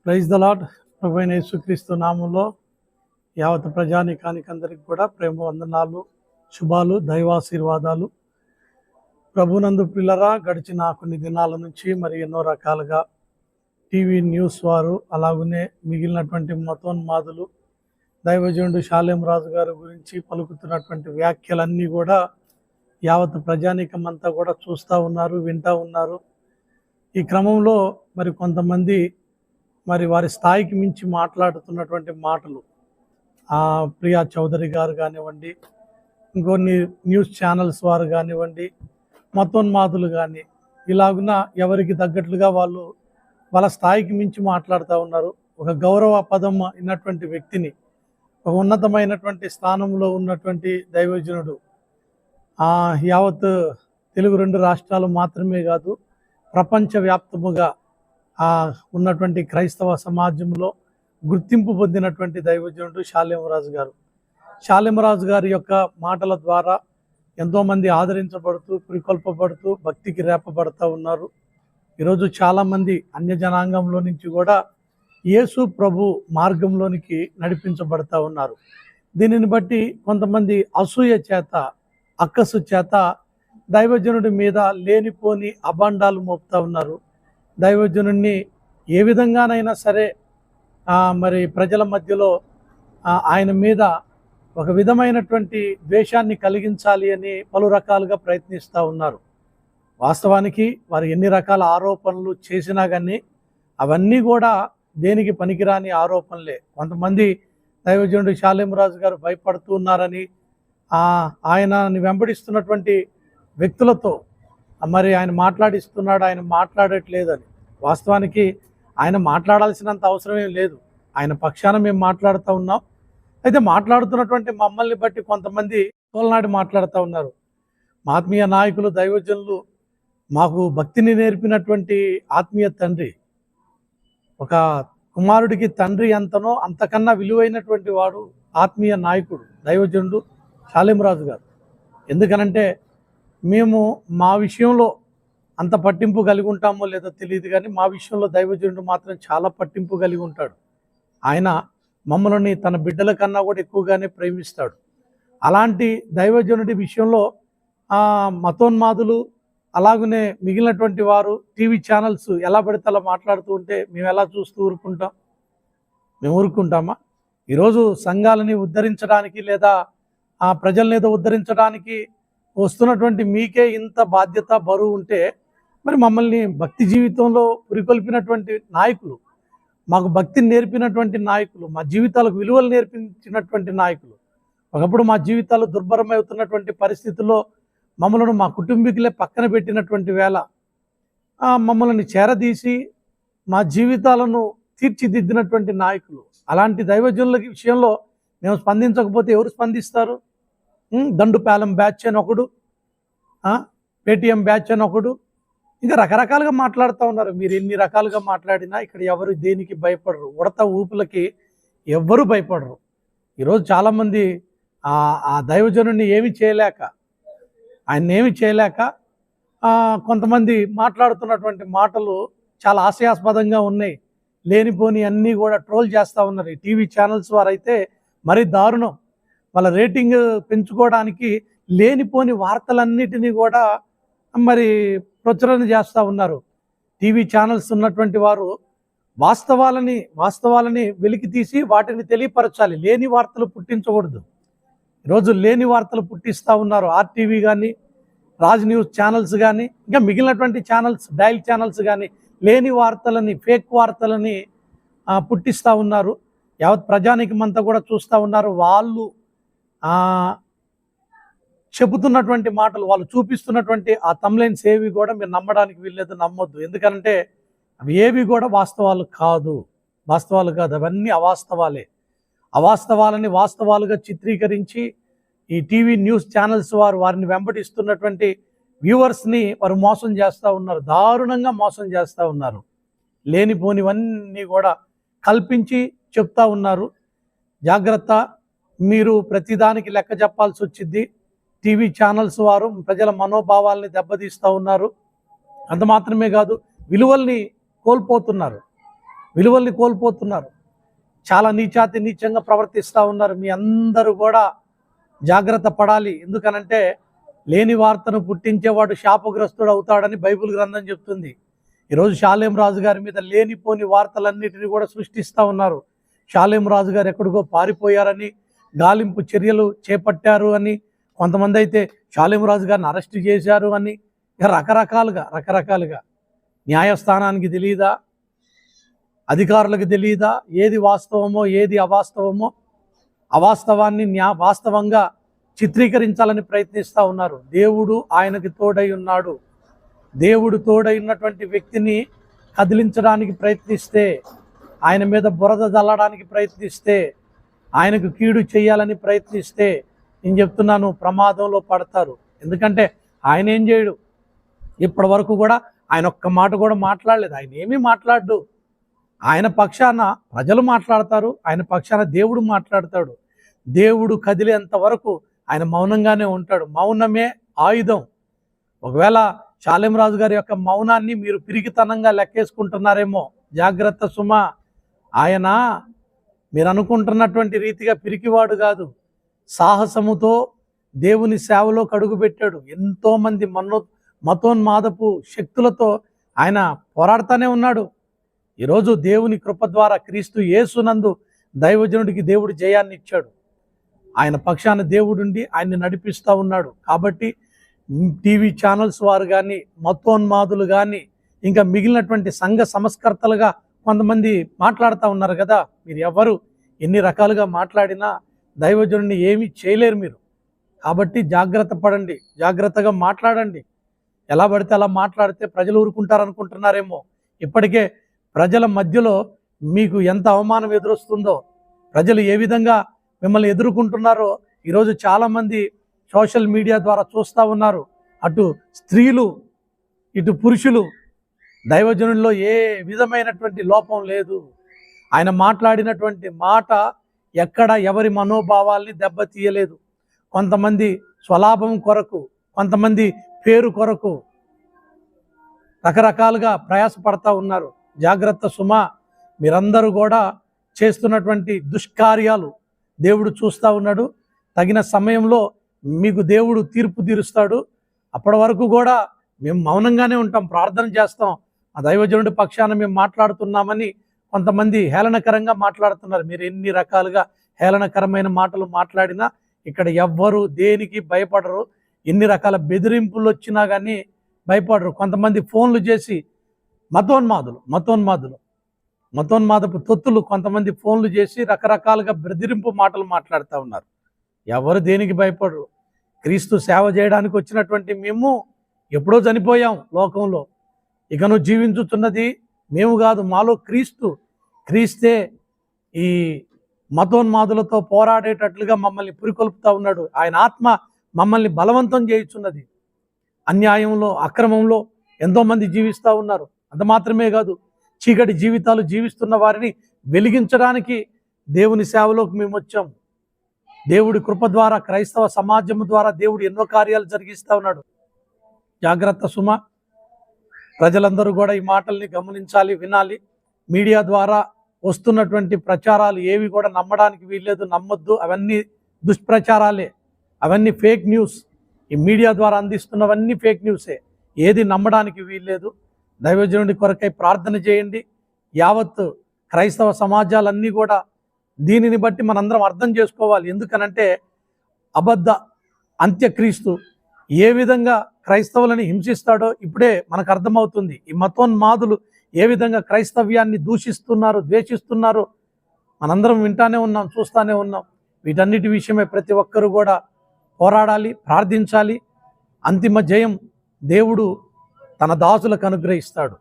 Praise the lord. ప్రభువైన యేసుక్రీస్తు నామంలో యావత్ ప్రజానీకానికి అందరికి కూడా ప్రేమ వందనాలు, శుభాలు, దైవాశీర్వాదాలు. ప్రభునందు పిల్లరా, గడిచిన కొన్ని దినాల నుంచి మరి ఎన్నో రకాలుగా టీవీ న్యూస్ వారు అలాగనే మిగిలినటువంటి మతోన్మాదులు దైవజనుడు షాలేం రాజు గారి గురించి పలుకుతున్నటువంటి వ్యాఖ్యలన్నీ కూడా యావత్ ప్రజానీకం అంతా కూడా చూస్తూ ఉన్నారు, వింటూ ఉన్నారు. ఈ క్రమంలో మరి కొంతమంది మరి వారి స్థాయికి మించి మాట్లాడుతున్నటువంటి మాటలు, ప్రియా చౌదరి గారు కానివ్వండి, ఇంకొన్ని న్యూస్ ఛానల్స్ వారు కానివ్వండి, మతోన్మాదులు కానీ ఇలాగున ఎవరికి తగ్గట్లుగా వాళ్ళు వాళ్ళ స్థాయికి మించి మాట్లాడుతూ ఉన్నారు. ఒక గౌరవ పదం అయినటువంటి వ్యక్తిని, ఒక ఉన్నతమైనటువంటి స్థానంలో ఉన్నటువంటి దైవజనుడు యావత్ తెలుగు 2 రాష్ట్రాలు మాత్రమే కాదు, ప్రపంచవ్యాప్తముగా ఉన్నటువంటి క్రైస్తవ సమాజంలో గుర్తింపు పొందినటువంటి దైవజనుడు షాలేంరాజు గారు. షాలేంరాజు గారి యొక్క మాటల ద్వారా ఎంతోమంది ఆదరించబడుతూ, పురికొల్పబడుతూ, భక్తికి రేపబడుతూ ఉన్నారు. ఈరోజు చాలామంది అన్య జనాంగంలో నుంచి కూడా యేసు ప్రభు మార్గంలోనికి నడిపించబడుతూ ఉన్నారు. దీనిని బట్టి కొంతమంది అసూయ చేత, అక్కసు చేత దైవజనుడి మీద లేనిపోని అభాండాలు మోపుతూ ఉన్నారు. దైవజనుడిని ఏ విధంగానైనా సరే మరి ప్రజల మధ్యలో ఆయన మీద ఒక విధమైనటువంటి ద్వేషాన్ని కలిగించాలి అని పలు రకాలుగా ప్రయత్నిస్తూ ఉన్నారు. వాస్తవానికి వారు ఎన్ని రకాల ఆరోపణలు చేసినా కానీ అవన్నీ కూడా దేనికి పనికిరాని ఆరోపణలే. కొంతమంది దైవజనుడు షాలేంరాజు గారు భయపడుతూ ఉన్నారని, ఆయనని వెంబడిస్తున్నటువంటి వ్యక్తులతో మరి ఆయన మాట్లాడిస్తున్నాడు, ఆయన మాట్లాడట్లేదని. వాస్తవానికి ఆయన మాట్లాడాల్సినంత అవసరమేం లేదు. ఆయన పక్షాన మేము మాట్లాడుతూ ఉన్నాం. అయితే మాట్లాడుతున్నటువంటి మమ్మల్ని బట్టి కొంతమంది తోలనాడి మాట్లాడుతూ ఉన్నారు. మా ఆత్మీయ నాయకులు, దైవజనులు మాకు భక్తిని నేర్పినటువంటి ఆత్మీయ తండ్రి, ఒక కుమారుడికి తండ్రి ఎంతనో అంతకన్నా విలువైనటువంటి వాడు ఆత్మీయ నాయకుడు దైవజనుడు షాలేంరాజు గారు. ఎందుకనంటే మేము మా విషయంలో అంత పట్టింపు కలిగి ఉంటామో లేదో తెలియదు, కానీ మా విషయంలో దైవజనుడు మాత్రం చాలా పట్టింపు కలిగి ఉంటాడు. ఆయన మమ్మల్ని తన బిడ్డల కన్నా కూడా ఎక్కువగానే ప్రేమిస్తాడు. అలాంటి దైవజనుడి విషయంలో మతోన్మాదులు అలాగనే మిగిలినటువంటి వారు టీవీ ఛానల్స్ ఎలా పడితే అలా మాట్లాడుతూ ఉంటే మేము ఎలా చూస్తూ ఊరుకుంటాం? మేము ఊరుకుంటామా? ఈరోజు సంఘాలని ఉద్ధరించడానికి లేదా ప్రజల్ని ఏదో ఉద్ధరించడానికి వస్తున్నటువంటి మీకే ఇంత బాధ్యత, బరువు ఉంటే మరి మమ్మల్ని భక్తి జీవితంలో పురికొల్పినటువంటి నాయకులు, మాకు భక్తిని నేర్పినటువంటి నాయకులు, మా జీవితాలకు విలువలు నేర్పించినటువంటి నాయకులు, ఒకప్పుడు మా జీవితాలు దుర్భరమవుతున్నటువంటి పరిస్థితుల్లో మమ్మల్ని మా కుటుంబీకులే పక్కన పెట్టినటువంటి వేళ మమ్మల్ని చేరదీసి మా జీవితాలను తీర్చిదిద్దినటువంటి నాయకులు. అలాంటి దైవజనుల విషయంలో మేము స్పందించకపోతే ఎవరు స్పందిస్తారు? దండుపాలెం బ్యాచ్ అని ఒకడు, పేటీఎం బ్యాచ్ అని ఒకడు, ఇంకా రకరకాలుగా మాట్లాడుతూ ఉన్నారు. మీరు ఎన్ని రకాలుగా మాట్లాడినా ఇక్కడ ఎవరు దేనికి భయపడరు. ఉడత ఊపులకి ఎవ్వరూ భయపడరు. ఈరోజు చాలామంది ఆ దైవజనుడిని ఏమి చేయలేక, ఆయన ఏమి చేయలేక కొంతమంది మాట్లాడుతున్నటువంటి మాటలు చాలా హాస్యాస్పదంగా ఉన్నాయి. లేనిపోని అన్నీ కూడా ట్రోల్ చేస్తూ ఉన్నారు. ఈ టీవీ ఛానల్స్ వారైతే మరీ దారుణం. వాళ్ళ రేటింగ్ పెంచుకోవడానికి లేనిపోని వార్తలన్నిటినీ కూడా మరి ప్రచురణ చేస్తూ ఉన్నారు. టీవీ ఛానల్స్ ఉన్నటువంటి వారు వాస్తవాలని వెలికి తీసి వాటిని తెలియపరచాలి. లేని వార్తలు పుట్టించకూడదు. ఈరోజు లేని వార్తలు పుట్టిస్తూ ఉన్నారు. ఆర్టీవీ కానీ, రాజ్ న్యూస్ ఛానల్స్ కానీ, ఇంకా మిగిలినటువంటి ఛానల్స్, డైల్ ఛానల్స్ కానీ లేని వార్తలని, ఫేక్ వార్తలని పుట్టిస్తూ ఉన్నారు. యావత్ ప్రజానీకమంతా కూడా చూస్తూ ఉన్నారు. వాళ్ళు చెబుతున్నటువంటి మాటలు, వాళ్ళు చూపిస్తున్నటువంటి ఆ తమ్లైన్స్ ఏవి కూడా మీరు నమ్మడానికి వీల్లేదు, నమ్మొద్దు. ఎందుకంటే అవి ఏవి కూడా వాస్తవాలు కాదు. అవన్నీ అవాస్తవాలే. అవాస్తవాలని వాస్తవాలుగా చిత్రీకరించి ఈ టీవీ న్యూస్ ఛానల్స్ వారిని వెంబడిస్తున్నటువంటి వ్యూవర్స్ని వారు మోసం చేస్తూ ఉన్నారు. దారుణంగా మోసం చేస్తూ ఉన్నారు. లేనిపోనివన్నీ కూడా కల్పించి చెప్తా ఉన్నారు. జాగ్రత్త, మీరు ప్రతిదానికి లెక్క చెప్పాల్సి వచ్చింది. టీవీ ఛానల్స్ వారు ప్రజల మనోభావాల్ని దెబ్బతీస్తూ ఉన్నారు. అంత మాత్రమే కాదు, విలువల్ని కోల్పోతున్నారు. విలువల్ని కోల్పోతున్నారు. చాలా నీచాతి నీచంగా ప్రవర్తిస్తూ ఉన్నారు. మీ అందరూ కూడా జాగ్రత్త పడాలి. ఎందుకనంటే లేని వార్తను పుట్టించేవాడు శాపగ్రస్తుడు అవుతాడని బైబిల్ గ్రంథం చెప్తుంది. ఈరోజు షాలేం రాజు గారి మీద లేనిపోని వార్తలన్నిటిని కూడా సృష్టిస్తూ ఉన్నారు. షాలేం రాజు గారు ఎక్కడికో పారిపోయారని, గాలింపు చర్యలు చేపట్టారు అని, కొంతమంది అయితే షాలేం రాజు గారిని అరెస్ట్ చేశారు అని, ఇక రకరకాలుగా న్యాయస్థానానికి తెలియదా, అధికారులకు తెలియదా ఏది వాస్తవమో ఏది అవాస్తవమో? అవాస్తవాన్ని వాస్తవంగా చిత్రీకరించాలని ప్రయత్నిస్తూ ఉన్నారు. దేవుడు ఆయనకి తోడై ఉన్నాడు. దేవుడు తోడై ఉన్నటువంటి వ్యక్తిని కదిలించడానికి ప్రయత్నిస్తే, ఆయన మీద బురద చల్లడానికి ప్రయత్నిస్తే, ఆయనకు కీడు చేయాలని ప్రయత్నిస్తే, నేను చెప్తున్నాను, ప్రమాదంలో పడతారు. ఎందుకంటే ఆయన ఏం చేయడు. ఇప్పటి వరకు కూడా ఆయన ఒక్క మాట కూడా మాట్లాడలేదు. ఆయన ఏమీ మాట్లాడు. ఆయన పక్షాన ప్రజలు మాట్లాడతారు, ఆయన పక్షాన దేవుడు మాట్లాడతాడు. దేవుడు కదిలేంత వరకు ఆయన మౌనంగానే ఉంటాడు. మౌనమే ఆయుధం. ఒకవేళ షాలేం రాజు గారి యొక్క మౌనాన్ని మీరు పిరికితనంగా లెక్కేసుకుంటున్నారేమో, జాగ్రత్త సుమా. ఆయన మీరు అనుకుంటున్నటువంటి రీతిగా పిరికివాడు కాదు. సాహసముతో దేవుని సేవలో కడుగుపెట్టాడు. ఎంతోమంది మతోన్మాదపు శక్తులతో ఆయన పోరాడుతూనే ఉన్నాడు. ఈరోజు దేవుని కృప ద్వారా క్రీస్తు యేసునందు దైవజనుడికి దేవుడు జయాన్ని ఇచ్చాడు. ఆయన పక్షాన దేవుడుండి ఆయన్ని నడిపిస్తూ ఉన్నాడు. కాబట్టి టీవీ ఛానల్స్ వారు కానీ, మతోన్మాదులు కానీ, ఇంకా మిగిలినటువంటి సంఘ సంస్కర్తలుగా కొంతమంది మాట్లాడుతూ ఉన్నారు కదా. మీరు ఎవరు ఎన్ని రకాలుగా మాట్లాడినా దైవజనుడిని ఏమీ చేయలేరు మీరు. కాబట్టి జాగ్రత్త పడండి, జాగ్రత్తగా మాట్లాడండి. ఎలా పడితే అలా మాట్లాడితే ప్రజలు ఊరుకుంటారనుకుంటున్నారేమో. ఇప్పటికే ప్రజల మధ్యలో మీకు ఎంత అవమానం ఎదురొస్తుందో, ప్రజలు ఏ విధంగా మిమ్మల్ని ఎదుర్కొంటున్నారో ఈరోజు చాలామంది సోషల్ మీడియా ద్వారా చూస్తూ ఉన్నారు. అటు స్త్రీలు ఇటు పురుషులు. దైవజనుల్లో ఏ విధమైనటువంటి లోపం లేదు. ఆయన మాట్లాడినటువంటి మాట ఎక్కడ ఎవరి మనోభావాల్ని దెబ్బతీయలేదు. కొంతమంది స్వలాభం కొరకు, కొంతమంది పేరు కొరకు రకరకాలుగా ప్రయాసపడతా ఉన్నారు. జాగ్రత్త సుమా. మీరందరూ కూడా చేస్తున్నటువంటి దుష్కార్యాలు దేవుడు చూస్తూ ఉన్నాడు. తగిన సమయంలో మీకు దేవుడు తీర్పు తీరుస్తాడు. అప్పటి వరకు కూడా మేము మౌనంగానే ఉంటాం, ప్రార్థన చేస్తాం. ఆ దైవజనుడి పక్షాన మేము మాట్లాడుతున్నామని కొంతమంది హేళనకరంగా మాట్లాడుతున్నారు. మీరు ఎన్ని రకాలుగా హేళనకరమైన మాటలు మాట్లాడినా ఇక్కడ ఎవ్వరు దేనికి భయపడరు. ఎన్ని రకాల బెదిరింపులు వచ్చినా కానీ భయపడరు. కొంతమంది ఫోన్లు చేసి మతోన్మాదపు తొత్తులు కొంతమంది ఫోన్లు చేసి రకరకాలుగా బెదిరింపు మాటలు మాట్లాడుతూ ఉన్నారు. ఎవరు దేనికి భయపడరు. క్రీస్తు సేవ చేయడానికి వచ్చినటువంటి మేము ఎప్పుడో చనిపోయాం లోకంలో. ఇక నువ్వు జీవించుతున్నది మేము కాదు, మాలో క్రీస్తే ఈ మతోన్మాదులతో పోరాడేటట్లుగా మమ్మల్ని పురికొల్పుతూ ఉన్నాడు. ఆయన ఆత్మ మమ్మల్ని బలవంతం చేయుచున్నది. అన్యాయంలో, అక్రమంలో ఎంతోమంది జీవిస్తూ ఉన్నారు. అంత మాత్రమే కాదు, చీకటి జీవితాలు జీవిస్తున్న వారిని వెలిగించడానికి దేవుని సేవలోకి మేము వచ్చాం. దేవుడి కృప ద్వారా, క్రైస్తవ సమాజం ద్వారా దేవుడు ఎన్నో కార్యాలు జరిగిస్తూ ఉన్నాడు. జాగ్రత్త సుమ. ప్రజలందరూ కూడా ఈ మాటల్ని గమనించాలి, వినాలి. మీడియా ద్వారా వస్తున్నటువంటి ప్రచారాలు ఏవి కూడా నమ్మడానికి వీల్లేదు, నమ్మొద్దు. అవన్నీ దుష్ప్రచారాలే, అవన్నీ ఫేక్ న్యూస్. ఈ మీడియా ద్వారా అందిస్తున్నవన్నీ ఫేక్ న్యూసే. ఏది నమ్మడానికి వీల్లేదు. దైవజనుడి కొరకై ప్రార్థన చేయండి. యావత్ క్రైస్తవ సమాజాలన్నీ కూడా దీనిని బట్టి మనందరం అర్థం చేసుకోవాలి. ఎందుకనంటే అబద్ధ అంత్యక్రీస్తు ఏ విధంగా క్రైస్తవులని హింసిస్తాడో ఇప్పుడే మనకు అర్థమవుతుంది. ఈ మతోన్మాదులు ఏ విధంగా క్రైస్తవ్యాన్ని దూషిస్తున్నారో, ద్వేషిస్తున్నారో మనందరం వింటానే ఉన్నాం, చూస్తూనే ఉన్నాం. వీటన్నిటి విషయమే ప్రతి ఒక్కరూ కూడా పోరాడాలి, ప్రార్థించాలి. అంతిమ జయం దేవుడు తన దాసులకు అనుగ్రహిస్తాడు.